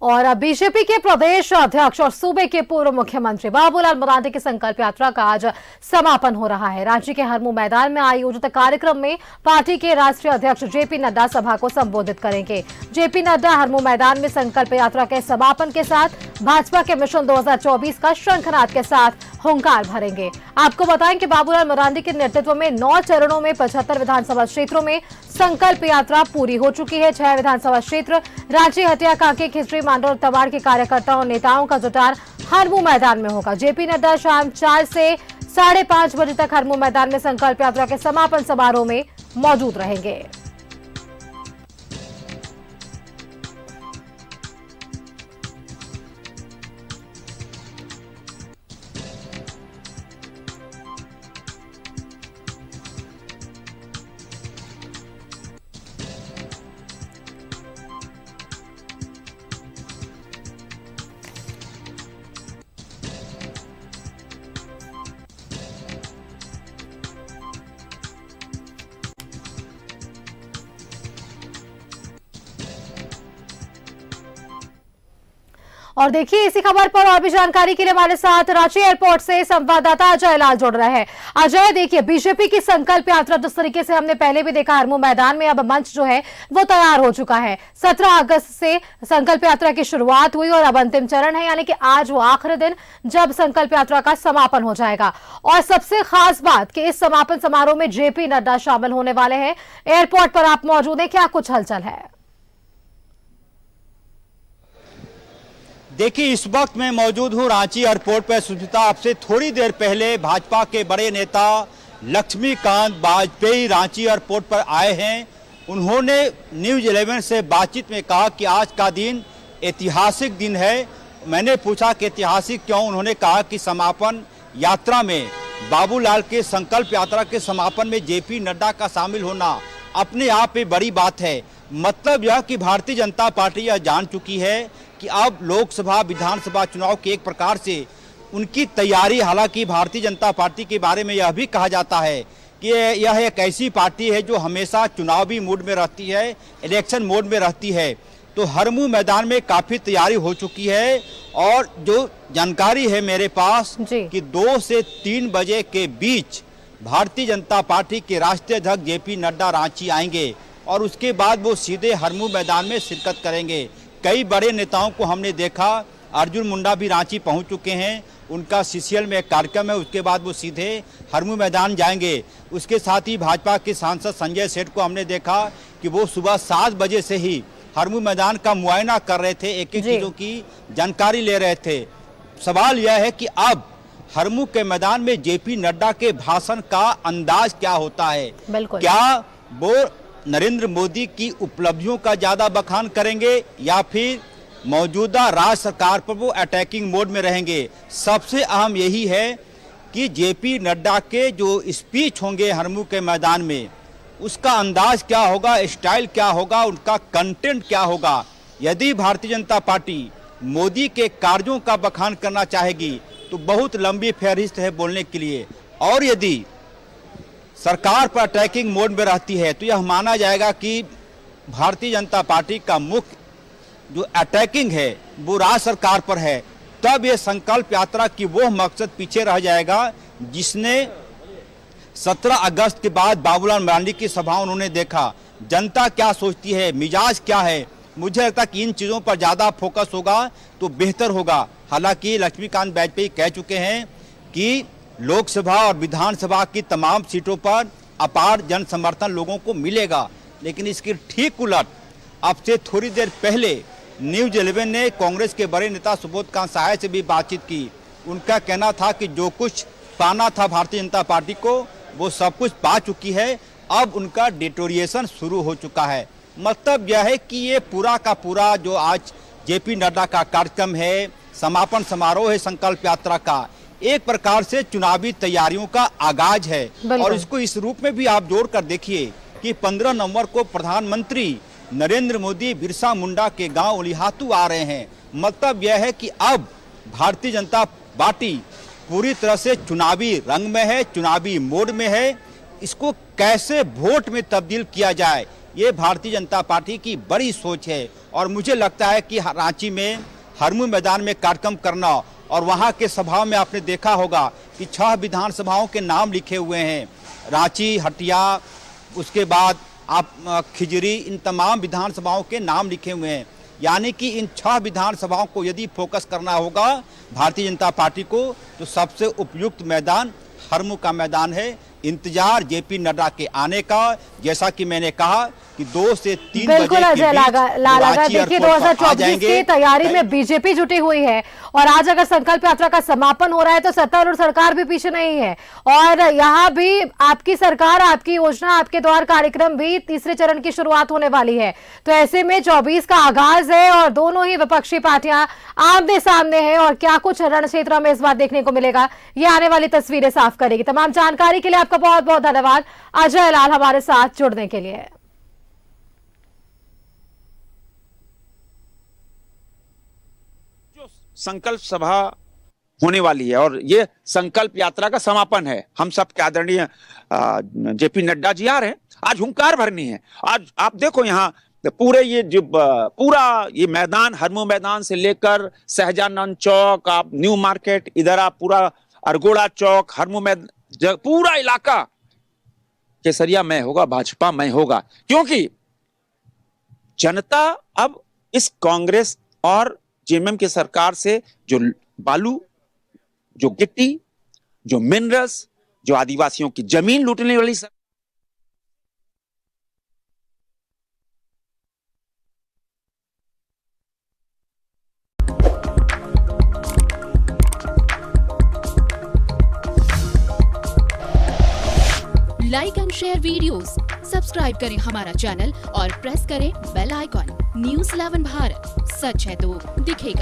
और बीजेपी के प्रदेश अध्यक्ष और सूबे के पूर्व मुख्यमंत्री बाबूलाल मरांडी की संकल्प यात्रा का आज समापन हो रहा है। रांची के हरमू मैदान में आयोजित कार्यक्रम में पार्टी के राष्ट्रीय अध्यक्ष जेपी नड्डा सभा को संबोधित करेंगे। जेपी नड्डा हरमू मैदान में संकल्प यात्रा के समापन के साथ भाजपा के मिशन 2024 का शंखनाद के साथ हुंकार भरेंगे। आपको बताएं कि बाबूलाल मरांडी के नेतृत्व में 9 चरणों में 75 विधानसभा क्षेत्रों में संकल्प यात्रा पूरी हो चुकी है। 6 विधानसभा क्षेत्र रांची, हटिया, कांके, खिजरी, मांडर और तवाड़ के कार्यकर्ताओं और नेताओं का जुटान हरमू मैदान में होगा। जेपी नड्डा शाम 4 से 5:30 बजे तक हरमू मैदान में संकल्प यात्रा के समापन समारोह में मौजूद रहेंगे। और देखिए इसी खबर पर और भी जानकारी के लिए हमारे साथ रांची एयरपोर्ट से संवाददाता अजय लाल जुड़ रहे हैं। अजय, देखिए बीजेपी की संकल्प यात्रा जिस तरीके से हमने पहले भी देखा हरमू मैदान में, अब मंच जो है वो तैयार हो चुका है। 17 अगस्त से संकल्प यात्रा की शुरुआत हुई और अब अंतिम चरण है, यानी कि आज वो आखिरी दिन जब संकल्प यात्रा का समापन हो जाएगा। और सबसे खास बात कि इस समापन समारोह में जेपी नड्डा शामिल होने वाले हैं। एयरपोर्ट पर आप मौजूद हैं, क्या कुछ हलचल है? देखिए, इस वक्त मैं मौजूद हूँ रांची एयरपोर्ट पर। सुष्मिता, आपसे थोड़ी देर पहले भाजपा के बड़े नेता लक्ष्मीकांत वाजपेयी रांची एयरपोर्ट पर आए हैं। उन्होंने न्यूज़ 11 से बातचीत में कहा कि आज का दिन ऐतिहासिक दिन है। मैंने पूछा कि ऐतिहासिक क्यों? उन्होंने कहा कि समापन यात्रा में बाबूलाल के संकल्प यात्रा के समापन में जेपी नड्डा का शामिल होना अपने आप में बड़ी बात है। मतलब यह कि भारतीय जनता पार्टी यह जान चुकी है कि अब लोकसभा विधानसभा चुनाव की एक प्रकार से उनकी तैयारी, हालांकि भारतीय जनता पार्टी के बारे में यह भी कहा जाता है कि यह एक ऐसी पार्टी है जो हमेशा चुनावी मूड में रहती है, इलेक्शन मोड में रहती है। तो हरमू मैदान में काफ़ी तैयारी हो चुकी है और जो जानकारी है मेरे पास कि 2 से 3 बजे के बीच भारतीय जनता पार्टी के राष्ट्रीय अध्यक्ष जेपी नड्डा रांची आएंगे और उसके बाद वो सीधे हरमू मैदान में शिरकत करेंगे। कई बड़े नेताओं को हमने देखा, अर्जुन मुंडा भी रांची पहुंच चुके हैं, उनका सीसीएल में एक कार्यक्रम है, उसके बाद वो सीधे हरमू मैदान जाएंगे। उसके साथ ही भाजपा के सांसद संजय सेठ को हमने देखा कि वो सुबह 7 बजे से ही हरमू मैदान का मुआयना कर रहे थे, एक एक चीज़ों की जानकारी ले रहे थे। सवाल यह है कि अब हरमू के मैदान में जेपी नड्डा के भाषण का अंदाज क्या होता है? क्या वो नरेंद्र मोदी की उपलब्धियों का ज़्यादा बखान करेंगे या फिर मौजूदा राज्य सरकार पर वो अटैकिंग मोड में रहेंगे? सबसे अहम यही है कि जेपी नड्डा के जो स्पीच होंगे हरमू के मैदान में, उसका अंदाज क्या होगा, स्टाइल क्या होगा, उनका कंटेंट क्या होगा। यदि भारतीय जनता पार्टी मोदी के कार्यों का बखान करना चाहेगी तो बहुत लंबी फहरिस्त है बोलने के लिए, और यदि सरकार पर अटैकिंग मोड में रहती है तो यह माना जाएगा कि भारतीय जनता पार्टी का मुख्य जो अटैकिंग है वो राज्य सरकार पर है। तब ये संकल्प यात्रा की वो मकसद पीछे रह जाएगा जिसने 17 अगस्त के बाद बाबूलाल मरांडी की सभा उन्होंने देखा। जनता क्या सोचती है, मिजाज क्या है, मुझे लगता है कि इन चीज़ों पर ज़्यादा फोकस होगा तो बेहतर होगा। हालांकि लक्ष्मीकांत वाजपेयी कह चुके हैं कि लोकसभा और विधानसभा की तमाम सीटों पर अपार जन समर्थन लोगों को मिलेगा, लेकिन इसकी ठीक उलट अब से थोड़ी देर पहले न्यूज़ 11 ने कांग्रेस के बड़े नेता सुबोध कांत सहाय से भी बातचीत की। उनका कहना था कि जो कुछ पाना था भारतीय जनता पार्टी को वो सब कुछ पा चुकी है, अब उनका डिटोरिएशन शुरू हो चुका है। मतलब यह है कि ये पूरा का पूरा जो आज जेपी नड्डा का कार्यक्रम है, समापन समारोह है संकल्प यात्रा का, एक प्रकार से चुनावी तैयारियों का आगाज है। और इसको इस रूप में भी आप जोड़ कर देखिए कि 15 नवंबर को प्रधानमंत्री नरेंद्र मोदी बिरसा मुंडा के गांव उलिहातू आ रहे हैं। मतलब यह है कि अब भारतीय जनता पार्टी पूरी तरह से चुनावी रंग में है, चुनावी मोड में है। इसको कैसे वोट में तब्दील किया जाए, ये भारतीय जनता पार्टी की बड़ी सोच है और मुझे लगता है कि रांची में हरमू मैदान में कार्यक्रम करना और वहाँ के सभाओं में आपने देखा होगा कि 6 विधानसभाओं के नाम लिखे हुए हैं, रांची, हटिया, उसके बाद आप खिजरी, इन तमाम विधानसभाओं के नाम लिखे हुए हैं। यानी कि इन 6 विधानसभाओं को यदि फोकस करना होगा भारतीय जनता पार्टी को तो सबसे उपयुक्त मैदान हरमू का मैदान है। इंतजार जेपी नड्डा के आने का, जैसा कि मैंने कहा कि 2 से 3 बजे बिल्कुल के अजय बीच लागा, देखिए 2024 की तैयारी में बीजेपी जुटी हुई है और आज अगर संकल्प यात्रा का समापन हो रहा है तो सत्तारूढ़ सरकार भी पीछे नहीं है और यहाँ भी आपकी सरकार, आपकी योजना, आपके द्वार कार्यक्रम भी तीसरे चरण की शुरुआत होने वाली है। तो ऐसे में 24 का आगाज है और दोनों ही विपक्षी पार्टियां आमने सामने हैं और क्या कुछ रण क्षेत्र में इस बार देखने को मिलेगा, ये आने वाली तस्वीरें साफ करेगी। तमाम जानकारी के लिए आपका बहुत बहुत धन्यवाद अजय लाल हमारे साथ जुड़ने के लिए। संकल्प सभा होने वाली है और ये संकल्प यात्रा का समापन है। हम सब के आदरणीय जेपी नड्डा जी आ रहे हैं, आज हुंकार भरनी है। आज आप देखो यहाँ पूरे ये जो पूरा ये मैदान, हरमू मैदान से लेकर सहजानंद चौक, आप न्यू मार्केट, इधर आप पूरा अरगोड़ा चौक, हरमू मैदान, पूरा इलाका केसरिया में होगा, भाजपा में होगा, क्योंकि जनता अब इस कांग्रेस और जेएमएम की सरकार से जो बालू, जो गिट्टी, जो मिनरल्स, जो आदिवासियों की जमीन लूटने वाली like and share videos, subscribe करें हमारा चैनल और प्रेस करें बेल आइकॉन। न्यूज़ 11 भारत, सच है तो दिखेगा।